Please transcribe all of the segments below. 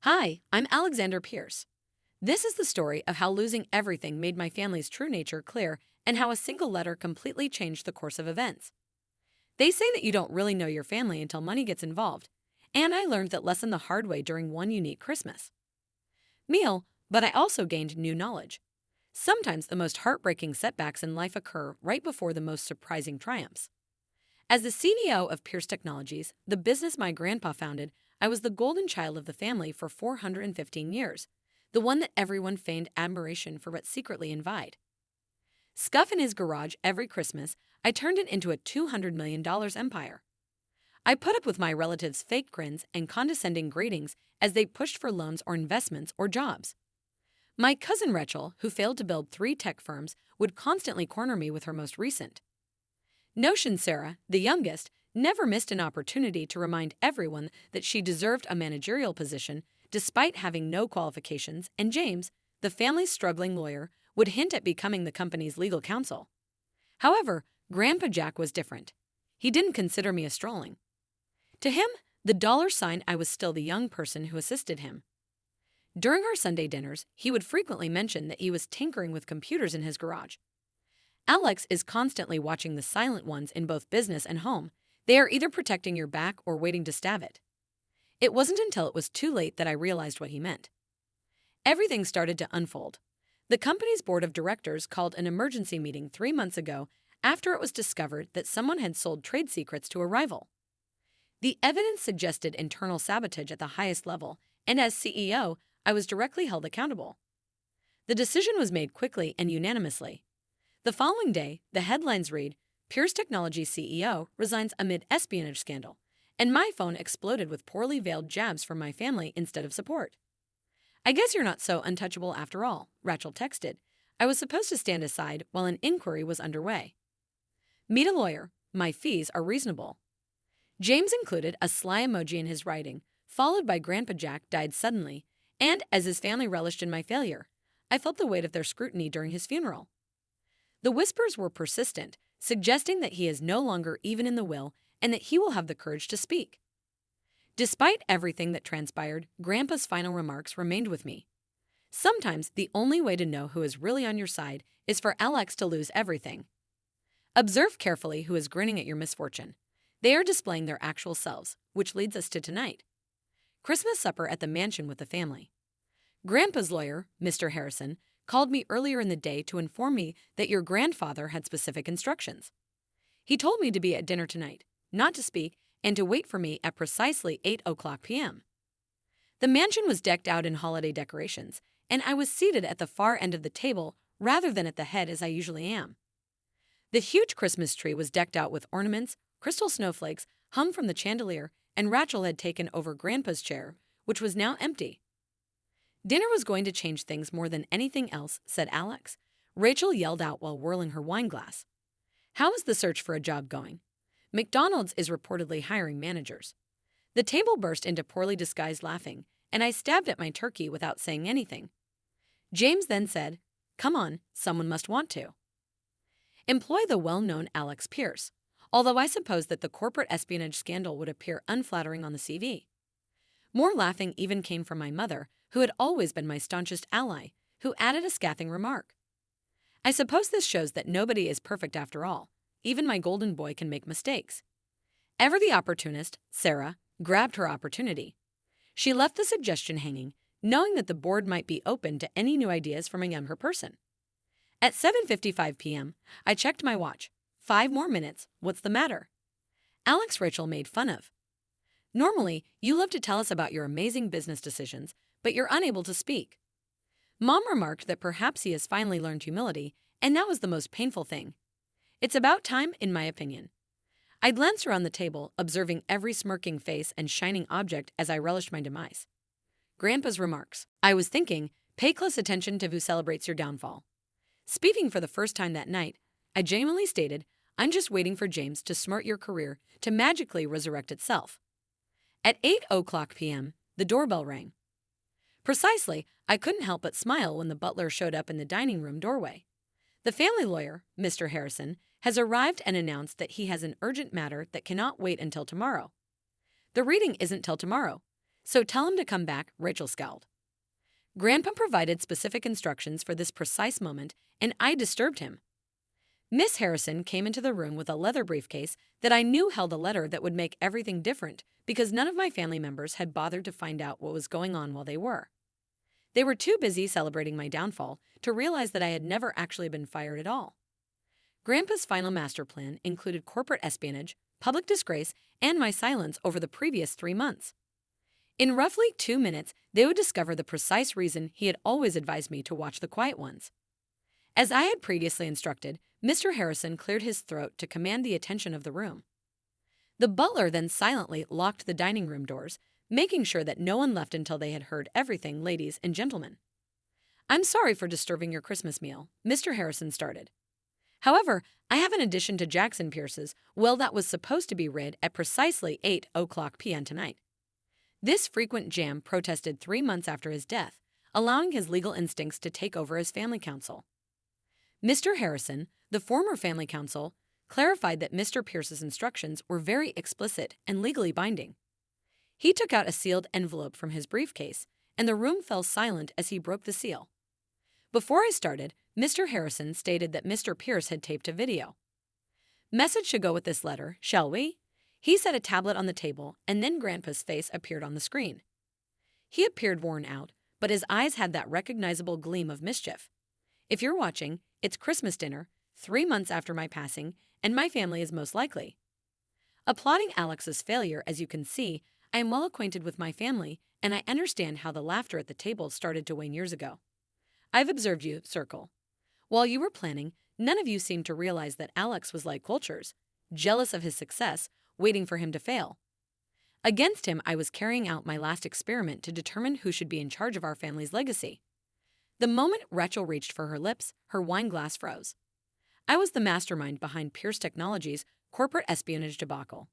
Hi, I'm Alexander Pierce. This is the story of how losing everything made my family's true nature clear and how a single letter completely changed the course of events. They say that you don't really know your family until money gets involved, and I learned that lesson the hard way during one unique Christmas meal, but I also gained new knowledge. Sometimes the most heartbreaking setbacks in life occur right before the most surprising triumphs. As the CEO of Pierce Technologies, the business my grandpa founded, I was the golden child of the family for 415 years, the one that everyone feigned admiration for but secretly envied. Scuff in his garage every Christmas, I turned it into a $200 million empire. I put up with my relatives' fake grins and condescending greetings as they pushed for loans or investments or jobs. My cousin Rachel, who failed to build 3 tech firms, would constantly corner me with her most recent notion. Sarah, the youngest, never missed an opportunity to remind everyone that she deserved a managerial position despite having no qualifications, and James, the family's struggling lawyer, would hint at becoming the company's legal counsel. However, Grandpa Jack was different. He didn't consider me a strolling. To him, the dollar sign I was still the young person who assisted him. During our Sunday dinners, he would frequently mention that he was tinkering with computers in his garage. Alex is constantly watching the silent ones in both business and home. They are either protecting your back or waiting to stab it. It wasn't until it was too late that I realized what he meant. Everything started to unfold. The company's board of directors called an emergency meeting 3 months ago after it was discovered that someone had sold trade secrets to a rival. The evidence suggested internal sabotage at the highest level, and as CEO, I was directly held accountable. The decision was made quickly and unanimously. The following day, the headlines read, Pierce Technology CEO resigns amid espionage scandal, and my phone exploded with poorly veiled jabs from my family instead of support. I guess you're not so untouchable after all, Rachel texted. I was supposed to stand aside while an inquiry was underway. Meet a lawyer. My fees are reasonable. James included a sly emoji in his writing, followed by Grandpa Jack died suddenly, and as his family relished in my failure, I felt the weight of their scrutiny during his funeral. The whispers were persistent, suggesting that he is no longer even in the will and that he will have the courage to speak. Despite everything that transpired, Grandpa's final remarks remained with me. Sometimes the only way to know who is really on your side is for Alex to lose everything. Observe carefully who is grinning at your misfortune. They are displaying their actual selves, which leads us to tonight. Christmas supper at the mansion with the family. Grandpa's lawyer, Mr. Harrison, called me earlier in the day to inform me that your grandfather had specific instructions. He told me to be at dinner tonight, not to speak, and to wait for me at precisely 8 p.m. The mansion was decked out in holiday decorations, and I was seated at the far end of the table rather than at the head as I usually am. The huge Christmas tree was decked out with ornaments, crystal snowflakes hung from the chandelier, and Rachel had taken over Grandpa's chair, which was now empty. Dinner was going to change things more than anything else, said Alex. Rachel yelled out while whirling her wine glass. How is the search for a job going? McDonald's is reportedly hiring managers. The table burst into poorly disguised laughing, and I stabbed at my turkey without saying anything. James then said, Come on, someone must want to. Employ the well-known Alex Pierce, although I suppose that the corporate espionage scandal would appear unflattering on the CV. More laughing even came from my mother, who had always been my staunchest ally, who added a scathing remark. I suppose this shows that nobody is perfect after all. Even my golden boy can make mistakes. Ever the opportunist, Sarah grabbed her opportunity. She left the suggestion hanging, knowing that the board might be open to any new ideas from a younger person. At 7:55 p.m., I checked my watch. 5 more minutes, what's the matter? Alex Rachel made fun of. Normally, you love to tell us about your amazing business decisions, but you're unable to speak. Mom remarked that perhaps he has finally learned humility, and that was the most painful thing. It's about time, in my opinion. I glanced around the table, observing every smirking face and shining object as I relished my demise. Grandpa's remarks. I was thinking, pay close attention to who celebrates your downfall. Speaking for the first time that night, I genuinely stated, I'm just waiting for James to smart your career to magically resurrect itself. At 8 p.m., the doorbell rang. Precisely, I couldn't help but smile when the butler showed up in the dining room doorway. The family lawyer, Mr. Harrison, has arrived and announced that he has an urgent matter that cannot wait until tomorrow. The reading isn't till tomorrow. So tell him to come back, Rachel scowled. Grandpa provided specific instructions for this precise moment, and I disturbed him. Miss Harrison came into the room with a leather briefcase that I knew held a letter that would make everything different because none of my family members had bothered to find out what was going on while they were. They were too busy celebrating my downfall to realize that I had never actually been fired at all. Grandpa's final master plan included corporate espionage, public disgrace, and my silence over the previous 3 months. In roughly 2 minutes, they would discover the precise reason he had always advised me to watch the quiet ones. As I had previously instructed, Mr. Harrison cleared his throat to command the attention of the room. The butler then silently locked the dining room doors, making sure that no one left until they had heard everything, ladies and gentlemen. I'm sorry for disturbing your Christmas meal, Mr. Harrison started. However, I have an addition to Jackson Pierce's will that was supposed to be read at precisely 8:00 p.m. tonight. This frequent jam protested 3 months after his death, allowing his legal instincts to take over as family counsel. Mr. Harrison, the former family counsel, clarified that Mr. Pierce's instructions were very explicit and legally binding. He took out a sealed envelope from his briefcase, and the room fell silent as he broke the seal. Before I started, Mr. Harrison stated that Mr. Pierce had taped a video. Message should go with this letter, shall we? He set a tablet on the table, and then Grandpa's face appeared on the screen. He appeared worn out, but his eyes had that recognizable gleam of mischief. If you're watching, it's Christmas dinner, 3 months after my passing, and my family is most likely. Applauding Alex's failure, as you can see, I am well acquainted with my family, and I understand how the laughter at the table started to wane years ago. I've observed you, Circle. While you were planning, none of you seemed to realize that Alex was like vultures, jealous of his success, waiting for him to fail. Against him, I was carrying out my last experiment to determine who should be in charge of our family's legacy. The moment Rachel reached for her lips, her wine glass froze. I was the mastermind behind Pierce Technologies' corporate espionage debacle.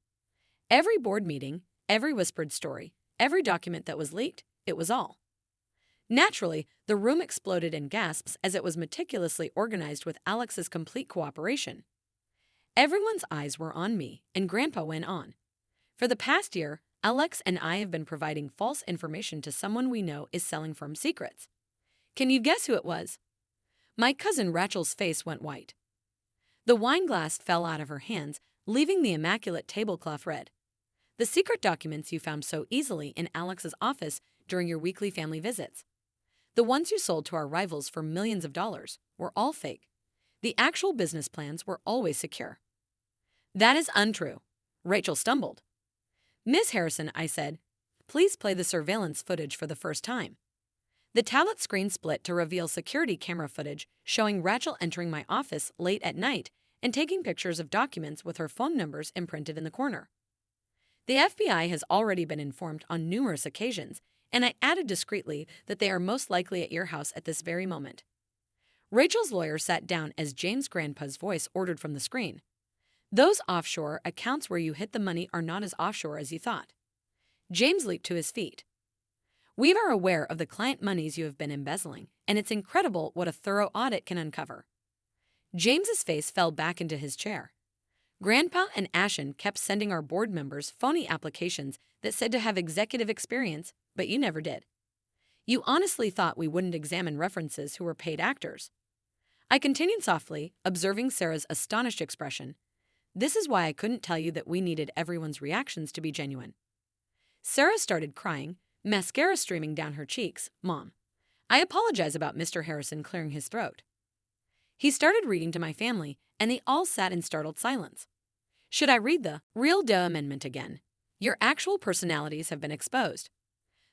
Every board meeting, every whispered story, every document that was leaked, it was all. Naturally, the room exploded in gasps as it was meticulously organized with Alex's complete cooperation. Everyone's eyes were on me, and Grandpa went on. For the past year, Alex and I have been providing false information to someone we know is selling firm secrets. Can you guess who it was? My cousin Rachel's face went white. The wine glass fell out of her hands, leaving the immaculate tablecloth red. The secret documents you found so easily in Alex's office during your weekly family visits. The ones you sold to our rivals for millions of dollars were all fake. The actual business plans were always secure. That is untrue. Rachel stumbled. Miss Harrison, I said, please play the surveillance footage for the first time. The tablet screen split to reveal security camera footage showing Rachel entering my office late at night and taking pictures of documents with her phone numbers imprinted in the corner. The FBI has already been informed on numerous occasions, and I added discreetly that they are most likely at your house at this very moment. Rachel's lawyer sat down as James' grandpa's voice ordered from the screen. Those offshore accounts where you hid the money are not as offshore as you thought. James leaped to his feet. We are aware of the client monies you have been embezzling, and it's incredible what a thorough audit can uncover. James's face fell back into his chair. Grandpa and Ashen kept sending our board members phony applications that said to have executive experience, but you never did. You honestly thought we wouldn't examine references who were paid actors. I continued softly, observing Sarah's astonished expression. This is why I couldn't tell you that we needed everyone's reactions to be genuine. Sarah started crying, mascara streaming down her cheeks. Mom, I apologize about Mr. Harrison clearing his throat. He started reading to my family, and they all sat in startled silence. Should I read the Real Doe Amendment again? Your actual personalities have been exposed.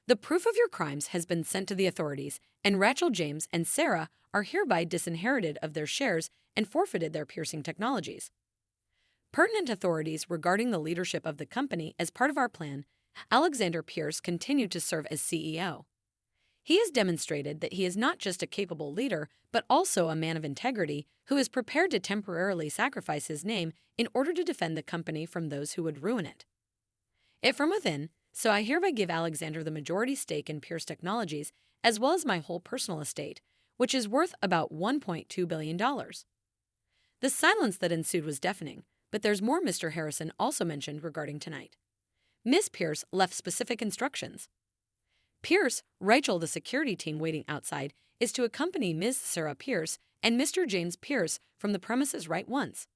The proof of your crimes has been sent to the authorities, and Rachel, James, and Sarah are hereby disinherited of their shares and forfeited their piercing technologies. Pertinent authorities regarding the leadership of the company as part of our plan, Alexander Pierce continued to serve as CEO. He has demonstrated that he is not just a capable leader, but also a man of integrity who is prepared to temporarily sacrifice his name in order to defend the company from those who would ruin it. It from within, so I hereby give Alexander the majority stake in Pierce Technologies, as well as my whole personal estate, which is worth about $1.2 billion. The silence that ensued was deafening, but there's more. Mr. Harrison also mentioned regarding tonight. Miss Pierce left specific instructions. Pierce, Rachel, the security team waiting outside, is to accompany Ms. Sarah Pierce and Mr. James Pierce from the premises right once.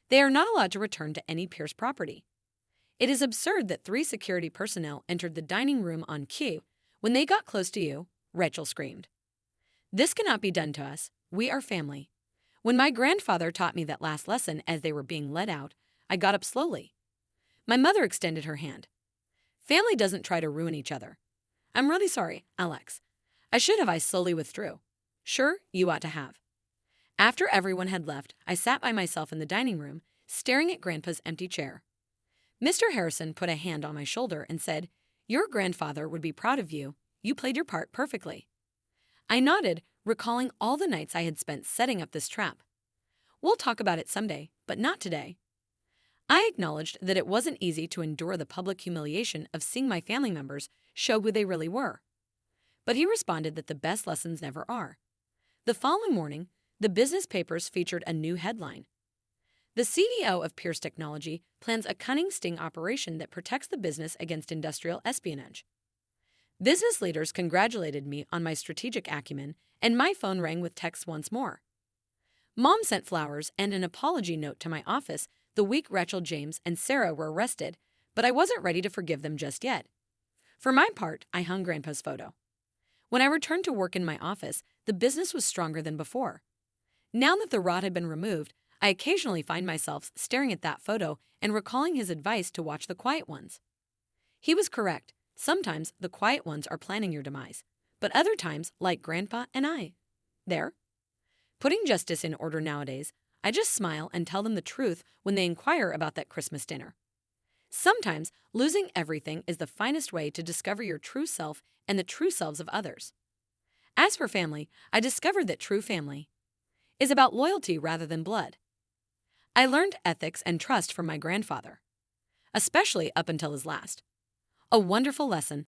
They are not allowed to return to any Pierce property. It is absurd that 3 security personnel entered the dining room on cue. When they got close to you, Rachel screamed. This cannot be done to us. We are family. When my grandfather taught me that last lesson as they were being led out, I got up slowly. My mother extended her hand. Family doesn't try to ruin each other. I'm really sorry, Alex. I should have. I slowly withdrew. Sure, you ought to have. After everyone had left, I sat by myself in the dining room, staring at Grandpa's empty chair. Mr. Harrison put a hand on my shoulder and said, Your grandfather would be proud of you. You played your part perfectly. I nodded, recalling all the nights I had spent setting up this trap. We'll talk about it someday, but not today. I acknowledged that it wasn't easy to endure the public humiliation of seeing my family members show who they really were. But he responded that the best lessons never are. The following morning, the business papers featured a new headline. The CEO of Pierce Technology plans a cunning sting operation that protects the business against industrial espionage. Business leaders congratulated me on my strategic acumen, and my phone rang with texts once more. Mom sent flowers and an apology note to my office the week Rachel, James, and Sarah were arrested, but I wasn't ready to forgive them just yet. For my part, I hung Grandpa's photo. When I returned to work in my office, the business was stronger than before. Now that the rod had been removed, I occasionally find myself staring at that photo and recalling his advice to watch the quiet ones. He was correct. Sometimes the quiet ones are planning your demise, but other times, like Grandpa and I. There. Putting justice in order nowadays, I just smile and tell them the truth when they inquire about that Christmas dinner. Sometimes losing everything is the finest way to discover your true self and the true selves of others. As for family, I discovered that true family is about loyalty rather than blood. I learned ethics and trust from my grandfather, especially up until his last. A wonderful lesson